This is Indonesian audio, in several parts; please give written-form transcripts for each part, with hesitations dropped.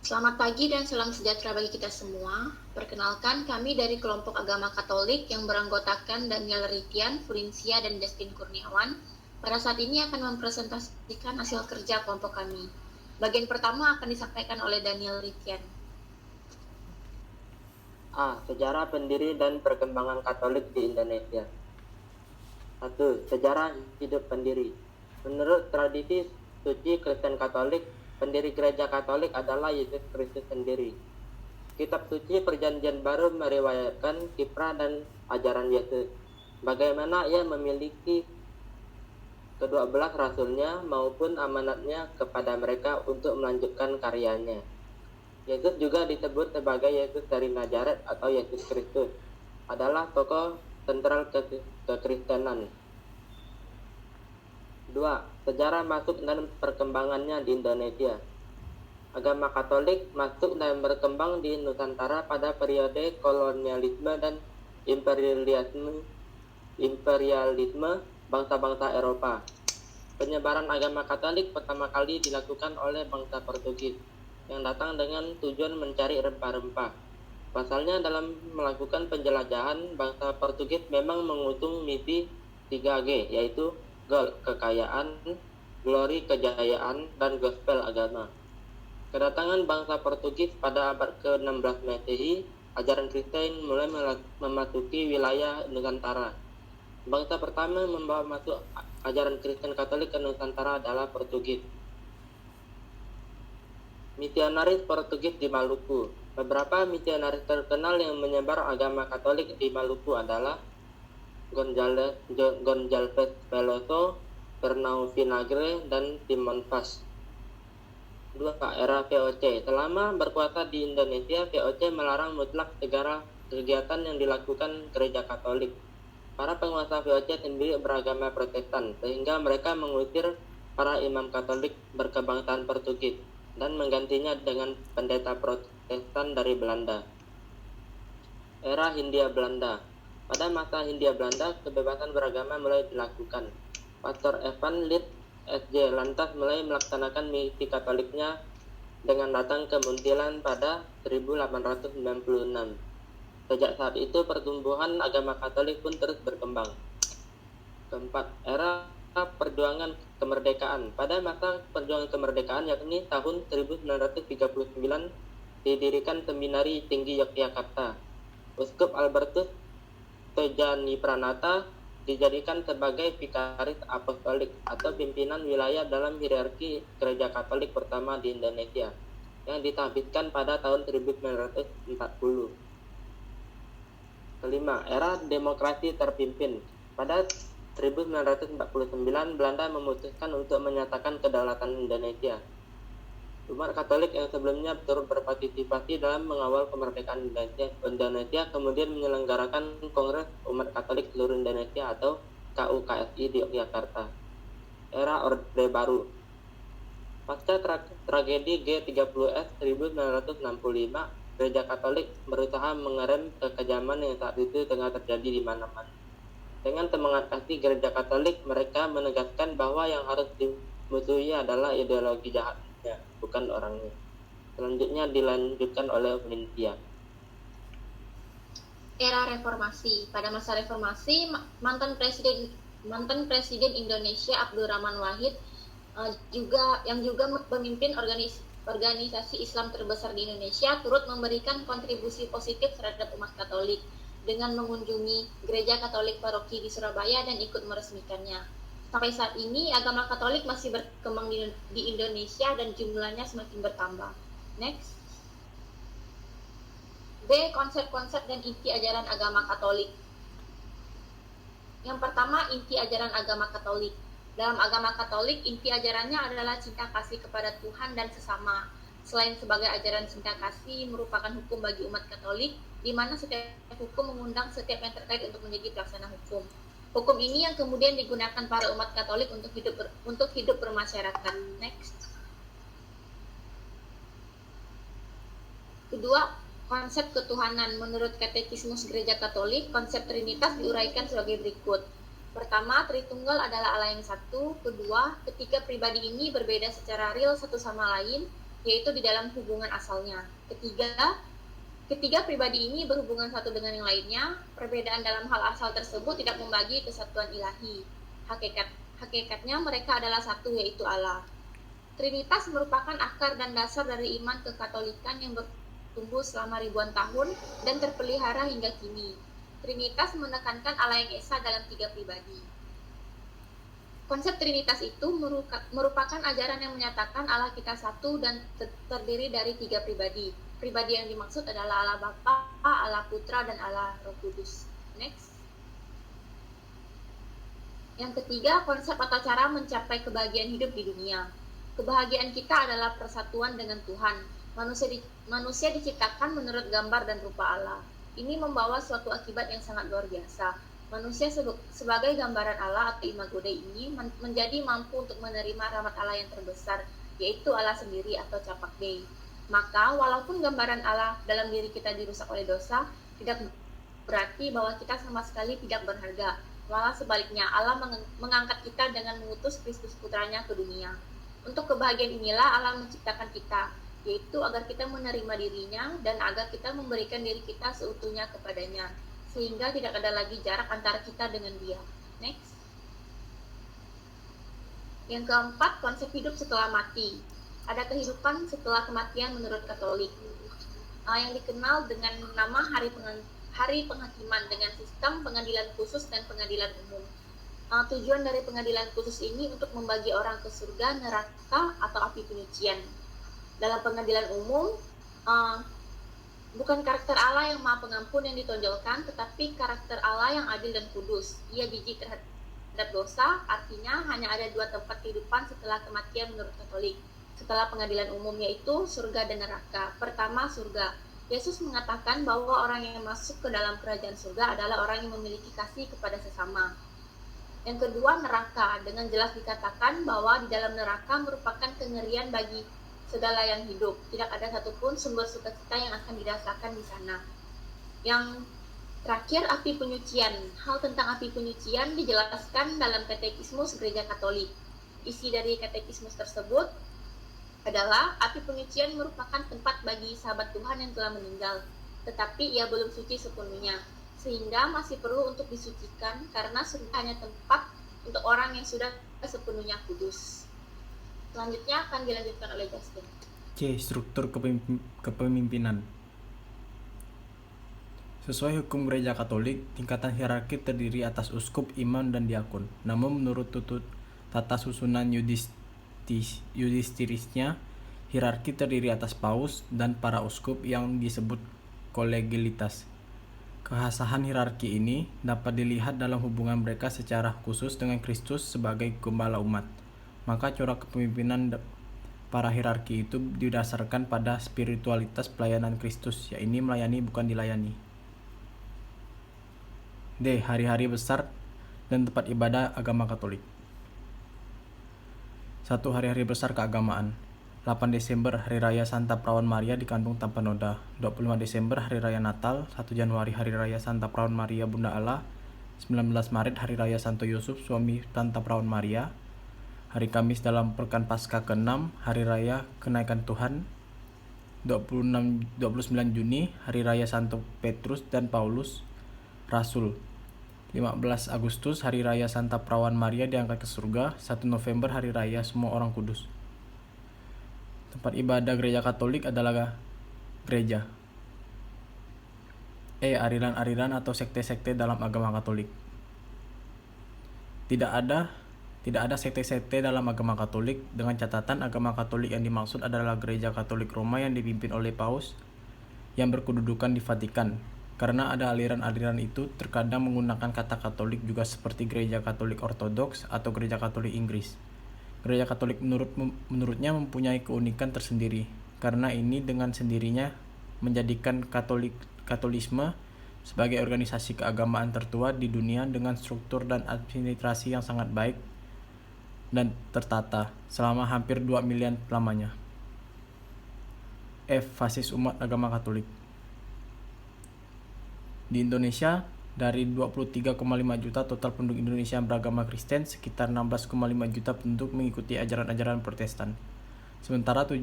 Selamat pagi dan salam sejahtera bagi kita semua. Perkenalkan, kami dari kelompok agama Katolik yang beranggotakan Daniel Ritian, Furinsia, dan Justin Kurniawan. Pada saat ini akan mempresentasikan hasil kerja kelompok kami. Bagian pertama akan disampaikan oleh Daniel Ritian. Sejarah pendiri dan perkembangan Katolik di Indonesia. 1. Sejarah hidup pendiri. Menurut tradisi suci Kristen Katolik, pendiri gereja Katolik adalah Yesus Kristus sendiri. Kitab suci Perjanjian Baru meriwayatkan kiprah dan ajaran Yesus, bagaimana ia memiliki kedua belas rasulnya maupun amanatnya kepada mereka untuk melanjutkan karyanya. Yesus juga disebut sebagai Yesus dari Nazaret atau Yesus Kristus, adalah tokoh sentral kekristenan. 2. Sejarah masuk dan perkembangannya di Indonesia. Agama Katolik masuk dan berkembang di Nusantara pada periode kolonialisme dan imperialisme bangsa-bangsa Eropa. Penyebaran agama Katolik pertama kali dilakukan oleh bangsa Portugis yang datang dengan tujuan mencari rempah-rempah. Pasalnya dalam melakukan penjelajahan, bangsa Portugis memang mengusung misi 3G, yaitu gold kekayaan, glory kejayaan, dan gospel agama. Kedatangan bangsa Portugis pada abad ke-16 Masehi, ajaran Kristen mulai memasuki wilayah Nusantara. Bangsa pertama membawa masuk ajaran Kristen Katolik ke Nusantara adalah Portugis. Misionaris Portugis di Maluku. Beberapa misionaris terkenal yang menyebar agama Katolik di Maluku adalah Gonzalves Veloso, Fernão Vinagre, dan Simon Vaz. 2. Era VOC. Selama berkuasa di Indonesia, VOC melarang mutlak segala kegiatan yang dilakukan gereja Katolik. Para penguasa VOC sendiri beragama Protestan, sehingga mereka mengusir para imam Katolik berkebangsaan Portugis dan menggantinya dengan pendeta Protestan dari Belanda. Era Hindia Belanda. Pada masa Hindia Belanda, kebebasan beragama mulai dilakukan. Pastor Evan Lid SJ lantas mulai melaksanakan misi Katoliknya dengan datang ke Muntilan pada 1896. Sejak saat itu, pertumbuhan agama Katolik pun terus berkembang. Keempat, era perjuangan kemerdekaan. Pada masa perjuangan kemerdekaan, yakni tahun 1939, didirikan Seminari Tinggi Yogyakarta. Uskup Albertus Tojani Pranata dijadikan sebagai vikaris apostolik atau pimpinan wilayah dalam hierarki gereja Katolik pertama di Indonesia, yang ditahbiskan pada tahun 1940. Kelima, era demokrasi terpimpin. Pada 1949, Belanda memutuskan untuk menyatakan kedaulatan Indonesia. Umat Katolik yang sebelumnya turut berpartisipasi dalam mengawal kemerdekaan Indonesia kemudian menyelenggarakan Kongres Umat Katolik Seluruh Indonesia atau KUKSI di Yogyakarta. Era Orde Baru. Pasca tragedi G30S 1965, Gereja Katolik berusaha mengerem kekejaman yang saat itu tengah terjadi di mana-mana. Dengan semangat asli Gereja Katolik, mereka menegaskan bahwa yang harus dimusuhi adalah ideologi jahatnya, bukan orangnya. Selanjutnya dilanjutkan oleh Olimpia. Era Reformasi. Pada masa Reformasi, mantan Presiden Indonesia Abdurrahman Wahid yang juga memimpin organisasi Islam terbesar di Indonesia turut memberikan kontribusi positif terhadap umat Katolik dengan mengunjungi gereja Katolik paroki di Surabaya dan ikut meresmikannya. Sampai saat ini agama Katolik masih berkembang di Indonesia dan jumlahnya semakin bertambah. Next. B. Konsep-konsep dan inti ajaran agama Katolik. Yang pertama, inti ajaran agama Katolik. Dalam agama Katolik, inti ajarannya adalah cinta kasih kepada Tuhan dan sesama. Selain sebagai ajaran cinta kasih merupakan hukum bagi umat Katolik, di mana setiap hukum mengundang setiap yang terkait untuk menjadi pelaksana hukum. Hukum ini yang kemudian digunakan para umat Katolik untuk hidup bermasyarakat. Next. Kedua, konsep ketuhanan. Menurut Katekismus Gereja Katolik, konsep Trinitas diuraikan sebagai berikut. Pertama, Tritunggal adalah Allah yang satu. Kedua, ketiga pribadi ini berbeda secara real satu sama lain. yaitu di dalam hubungan asalnya. Ketiga pribadi ini berhubungan satu dengan yang lainnya. Perbedaan dalam hal asal tersebut tidak membagi kesatuan ilahi. Hakikatnya mereka adalah satu, yaitu Allah. Trinitas merupakan akar dan dasar dari iman kekatolikan yang bertumbuh selama ribuan tahun dan terpelihara hingga kini. Trinitas menekankan Allah yang Esa dalam 3 pribadi. Konsep Trinitas itu merupakan ajaran yang menyatakan Allah kita satu dan terdiri dari 3 pribadi. Pribadi yang dimaksud adalah Allah Bapa, Allah Putra, dan Allah Roh Kudus. Next. Yang ketiga, konsep atau cara mencapai kebahagiaan hidup di dunia. Kebahagiaan kita adalah persatuan dengan Tuhan. Manusia diciptakan menurut gambar dan rupa Allah. Ini membawa suatu akibat yang sangat luar biasa. Manusia sebagai gambaran Allah atau imago Dei ini menjadi mampu untuk menerima rahmat Allah yang terbesar, yaitu Allah sendiri atau capak Dei. Maka walaupun gambaran Allah dalam diri kita dirusak oleh dosa, tidak berarti bahwa kita sama sekali tidak berharga. Malah sebaliknya, Allah mengangkat kita dengan mengutus Kristus putranya ke dunia. Untuk kebahagiaan inilah Allah menciptakan kita, yaitu agar kita menerima dirinya dan agar kita memberikan diri kita seutuhnya kepadanya, sehingga tidak ada lagi jarak antara kita dengan Dia. Next. Yang keempat, konsep hidup setelah mati. Ada kehidupan setelah kematian menurut Katolik, yang dikenal dengan nama hari penghakiman dengan sistem pengadilan khusus dan pengadilan umum. Tujuan dari pengadilan khusus ini untuk membagi orang ke surga, neraka, atau api penyucian. Dalam pengadilan umum, bukan karakter Allah yang Maha Pengampun yang ditonjolkan, tetapi karakter Allah yang adil dan kudus. Ia biji terhadap dosa, artinya hanya ada 2 tempat kehidupan setelah kematian menurut Katolik. Setelah pengadilan umum, yaitu surga dan neraka. Pertama, surga. Yesus mengatakan bahwa orang yang masuk ke dalam kerajaan surga adalah orang yang memiliki kasih kepada sesama. Yang kedua, neraka. Dengan jelas dikatakan bahwa di dalam neraka merupakan kengerian bagi segala yang hidup. Tidak ada satupun sumber sukacita yang akan dirasakan di sana. Yang terakhir, api penyucian. Hal tentang api penyucian dijelaskan dalam Katekismus Gereja Katolik. Isi dari katekismus tersebut adalah api penyucian merupakan tempat bagi sahabat Tuhan yang telah meninggal, tetapi ia belum suci sepenuhnya, sehingga masih perlu untuk disucikan karena surga hanya tempat untuk orang yang sudah sepenuhnya kudus. Selanjutnya akan dilanjutkan oleh Justin. C. Struktur kepemimpinan. Sesuai hukum Gereja Katolik, tingkatan hierarki terdiri atas uskup, imam, dan diakon. Namun menurut tata susunan yudistirisnya, hierarki terdiri atas paus dan para uskup yang disebut kolegialitas. Kekhasan hierarki ini dapat dilihat dalam hubungan mereka secara khusus dengan Kristus sebagai gembala umat. Maka corak kepemimpinan para hierarki itu didasarkan pada spiritualitas pelayanan Kristus, yaitu melayani bukan dilayani. D. Hari-hari besar dan tempat ibadah agama Katolik. 1. Hari-hari besar keagamaan. 8 Desember Hari Raya Santa Perawan Maria di Kandung Tanpa Noda. 25 Desember Hari Raya Natal. 1 Januari Hari Raya Santa Perawan Maria Bunda Allah. 19 Maret Hari Raya Santo Yusuf Suami Santa Perawan Maria. Hari Kamis dalam Pekan Paskah ke-6 Hari Raya Kenaikan Tuhan. 29 Juni Hari Raya Santo Petrus dan Paulus Rasul. 15 Agustus Hari Raya Santa Perawan Maria diangkat ke surga. 1 November Hari Raya Semua Orang Kudus. Tempat ibadah Gereja Katolik adalah gereja. Aliran-aliran atau sekte-sekte dalam agama Katolik. Tidak ada sekte-sekte dalam agama Katolik, dengan catatan agama Katolik yang dimaksud adalah Gereja Katolik Roma yang dipimpin oleh Paus yang berkedudukan di Vatikan. Karena ada aliran-aliran itu terkadang menggunakan kata Katolik juga seperti Gereja Katolik Ortodoks atau Gereja Katolik Inggris. Gereja Katolik menurutnya mempunyai keunikan tersendiri, karena ini dengan sendirinya menjadikan Katolisme sebagai organisasi keagamaan tertua di dunia dengan struktur dan administrasi yang sangat baik dan tertata selama hampir 2 miliar lamanya. Fasis umat agama Katolik. Di Indonesia, dari 23,5 juta total penduduk Indonesia yang beragama Kristen, sekitar 16,5 juta penduduk mengikuti ajaran-ajaran Protestan. Sementara 7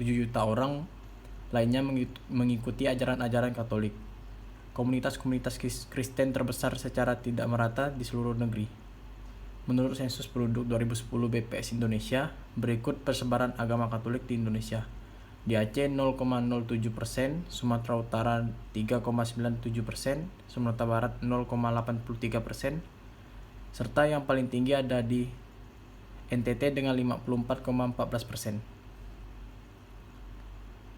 juta orang lainnya mengikuti ajaran-ajaran Katolik. Komunitas-komunitas Kristen terbesar secara tidak merata di seluruh negeri. Menurut sensus penduduk 2010 BPS Indonesia, berikut persebaran agama Katolik di Indonesia. Di Aceh 0,07%, Sumatera Utara 3,97%, Sumatera Barat 0,83%, serta yang paling tinggi ada di NTT dengan 54,14%.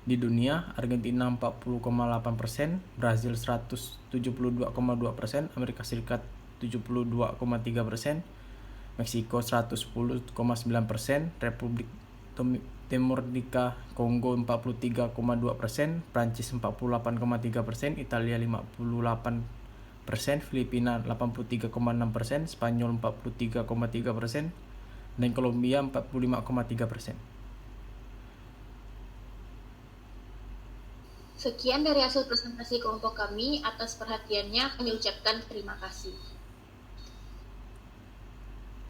Di dunia, Argentina 40,8%, Brazil 172,2%, Amerika Serikat 72,3%, Meksiko 110,9%, Republik Demokratika Kongo 43,2%, Prancis 48,3%, Italia 58%, Filipina 83,6%, Spanyol 43,3%, dan Kolombia 45,3%. Sekian dari hasil presentasi kelompok kami. Atas perhatiannya kami ucapkan terima kasih.